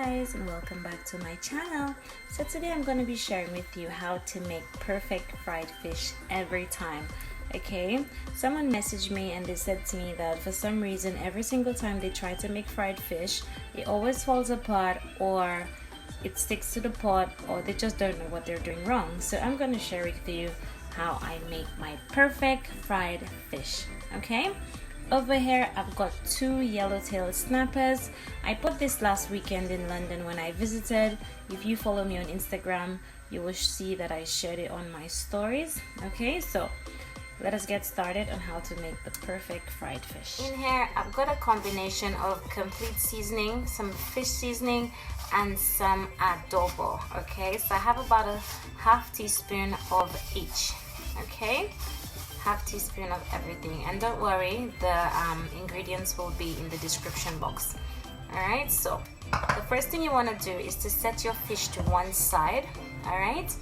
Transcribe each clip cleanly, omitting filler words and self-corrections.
guys, and welcome back to my channel. So today I'm going to be sharing with you how to make perfect fried fish every time. Okay, someone messaged me and they said to me that for some reason every single time they try to make fried fish, it always falls apart, or it sticks to the pot, or they just don't know what they're doing wrong. So I'm going to share with you how I make my perfect fried fish. Okay, over here I've got 2 yellowtail snappers. I bought this last weekend in London when I visited. If you follow me on Instagram, you will see that I shared it on my stories. Okay, so let us get started on how to make the perfect fried fish. In here I've got a combination of complete seasoning, some fish seasoning, and some adobo. Okay, so I have about a half teaspoon of each. Okay, half teaspoon of everything, and don't worry, the ingredients will be in the description box. All right, so the first thing you want to do is to set your fish to one side. All right,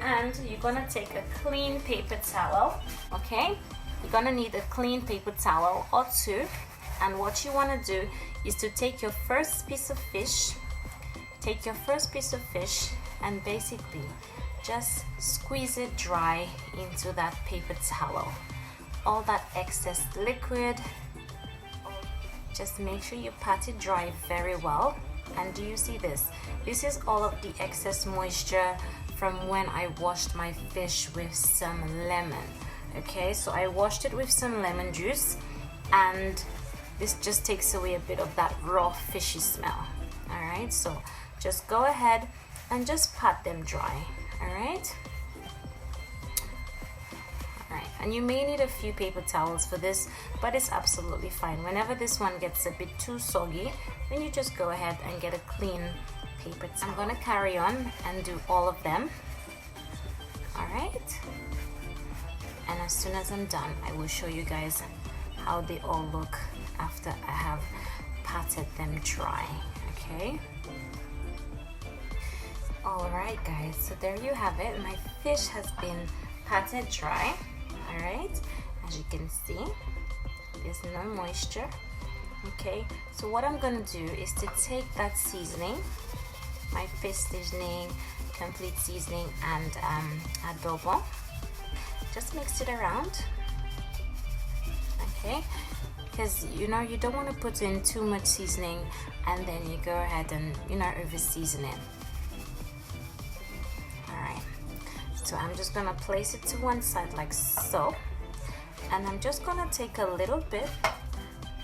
and you're gonna take a clean paper towel. Okay, you're gonna need a clean paper towel or 2, and what you want to do is to take your first piece of fish, and basically just squeeze it dry into that paper towel. All that excess liquid, just make sure you pat it dry very well. And do you see this? This is all of the excess moisture from when I washed my fish with some lemon. Okay, so I washed it with some lemon juice, and this just takes away a bit of that raw fishy smell. All right, so just go ahead and just pat them dry. All right, and you may need a few paper towels for this, but it's absolutely fine. Whenever this one gets a bit too soggy, then you just go ahead and get a clean paper towel. I'm gonna carry on and do all of them. All right, and as soon as I'm done, I will show you guys how they all look after I have patted them dry. Okay, all right guys, so there you have it. My fish has been patted dry. All right, as you can see, there's no moisture. Okay, so what I'm gonna do is to take that seasoning, my fish seasoning, complete seasoning, and adobo, just mix it around. Okay, because you don't want to put in too much seasoning and then you go ahead and over season it. So I'm just gonna place it to one side like so, and I'm just gonna take a little bit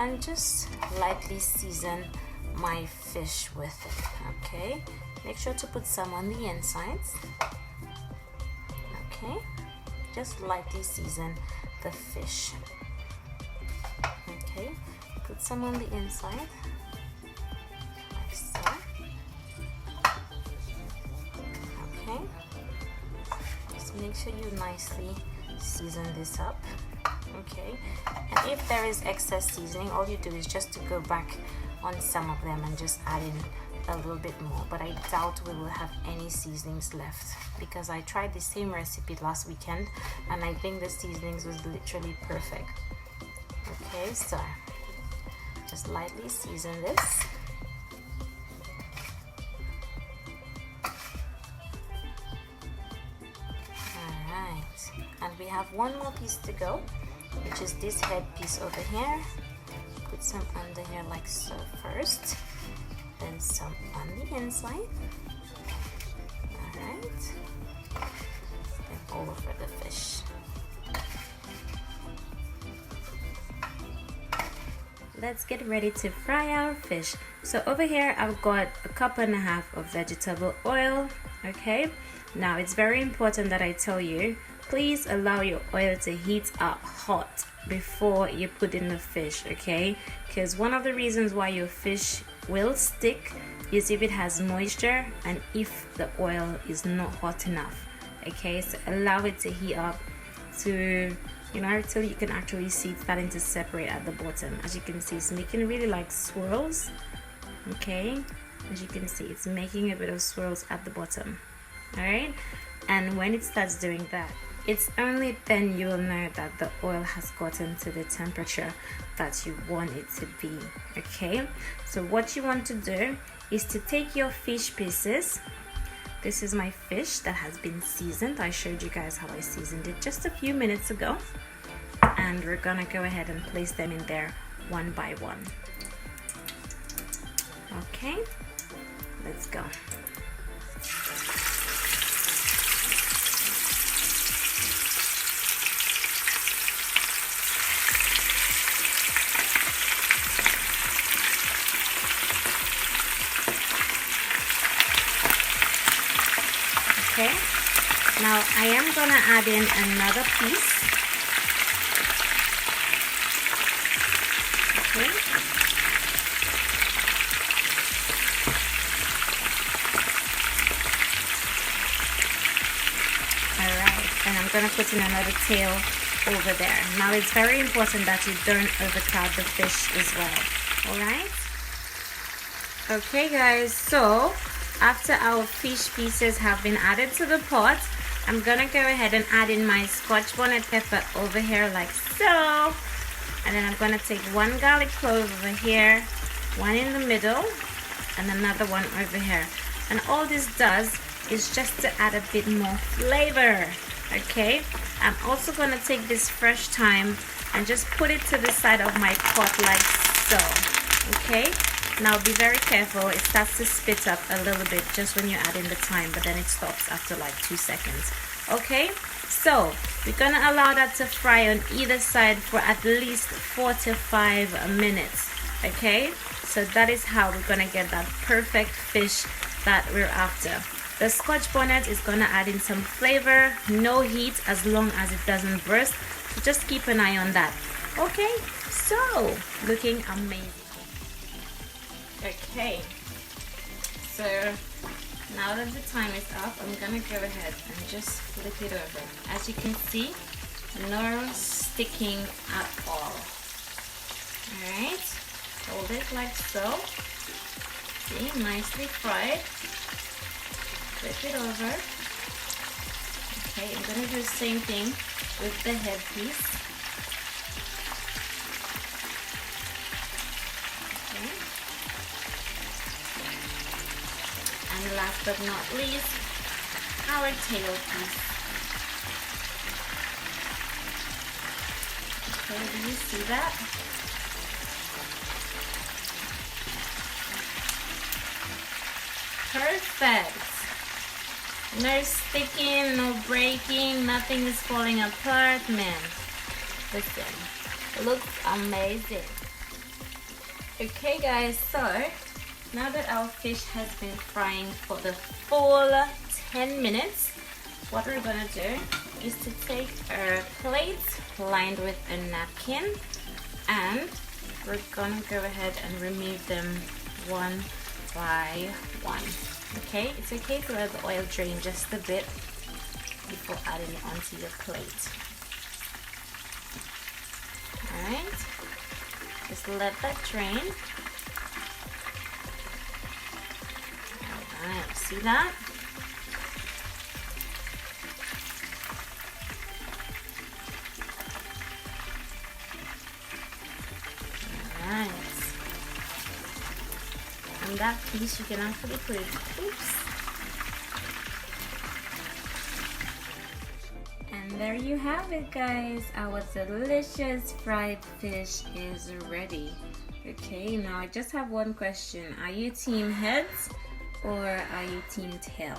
and just lightly season my fish with it. Okay, make sure to put some on the insides. Okay, just lightly season the fish. Okay, put some on the inside like so. Okay, make sure you nicely season this up. Okay, and if there is excess seasoning, all you do is just to go back on some of them and just add in a little bit more, but I doubt we will have any seasonings left because I tried the same recipe last weekend and I think the seasonings was literally perfect. Okay, so just lightly season this. And we have one more piece to go, which is this head piece over here. Put some under here like so first, then some on the inside. All right, and all over the fish. Let's get ready to fry our fish. So over here I've got a 1.5 cups of vegetable oil. Okay, now it's very important that I tell you, please allow your oil to heat up hot before you put in the fish. Okay, because one of the reasons why your fish will stick is if it has moisture and if the oil is not hot enough. Okay, so allow it to heat up to till you can actually see it starting to separate at the bottom. As you can see, it's making really like swirls. Okay, as you can see, it's making a bit of swirls at the bottom. All right, and when it starts doing that, It's only then you will know that the oil has gotten to the temperature that you want it to be. Okay, so what you want to do is to take your fish pieces. This is my fish that has been seasoned. I showed you guys how I seasoned it just a few minutes ago. And we're gonna go ahead and place them in there one by one. Okay, let's go. Okay, now I am gonna add in another piece. Okay. Alright, and I'm gonna put in another tail over there. Now it's very important that you don't overcrowd the fish as well. Alright? Okay guys, so after our fish pieces have been added to the pot, I'm gonna go ahead and add in my scotch bonnet pepper over here like so. And then I'm gonna take one garlic clove over here, one in the middle, and another one over here. And all this does is just to add a bit more flavor. Okay, I'm also gonna take this fresh thyme and just put it to the side of my pot like so. Okay, now be very careful. It starts to spit up a little bit just when you add in the thyme, but then it stops after like 2 seconds. Okay, so we're gonna allow that to fry on either side for at least 4 to 5 minutes. Okay, so that is how we're gonna get that perfect fish that we're after. The scotch bonnet is gonna add in some flavor, no heat as long as it doesn't burst, so just keep an eye on that. Okay, so looking amazing. Okay, so now that the thyme is up, I'm gonna go ahead and just flip it over. As you can see, no sticking at all. Alright, hold it like so. See, nicely fried. Flip it over. Okay, I'm gonna do the same thing with the head piece. Okay. And last but not least, our tail piece. Okay, do you see that? Perfect. No sticking, no breaking, nothing is falling apart, man. Listen, it looks amazing. Okay guys, so now that our fish has been frying for the full 10 minutes, what we're gonna do is to take a plate lined with a napkin and we're gonna go ahead and remove them one by one. Okay, it's okay to let the oil drain just a bit before adding it onto your plate. Alright, just let that drain. Alright, see that? Alright. And that piece you can actually put it, oops. And there you have it guys, our delicious fried fish is ready. Okay, now I just have one question. Are you team heads or are you team tail?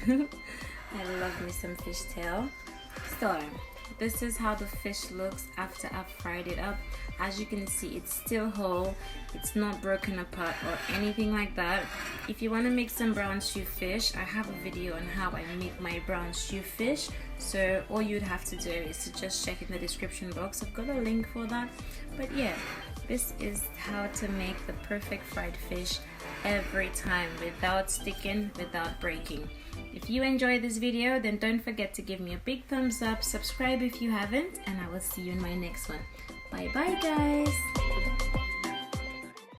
I love me some fish tail. So this is how the fish looks after I've fried it up. As you can see, it's still whole, it's not broken apart or anything like that. If you want to make some brown stew fish, I have a video on how I make my brown stew fish, so all you'd have to do is to just check in the description box. I've got a link for that. But yeah, this is how to make the perfect fried fish every time, without sticking, without breaking. If you enjoyed this video, then don't forget to give me a big thumbs up, subscribe if you haven't, and I will see you in my next one. Bye bye guys.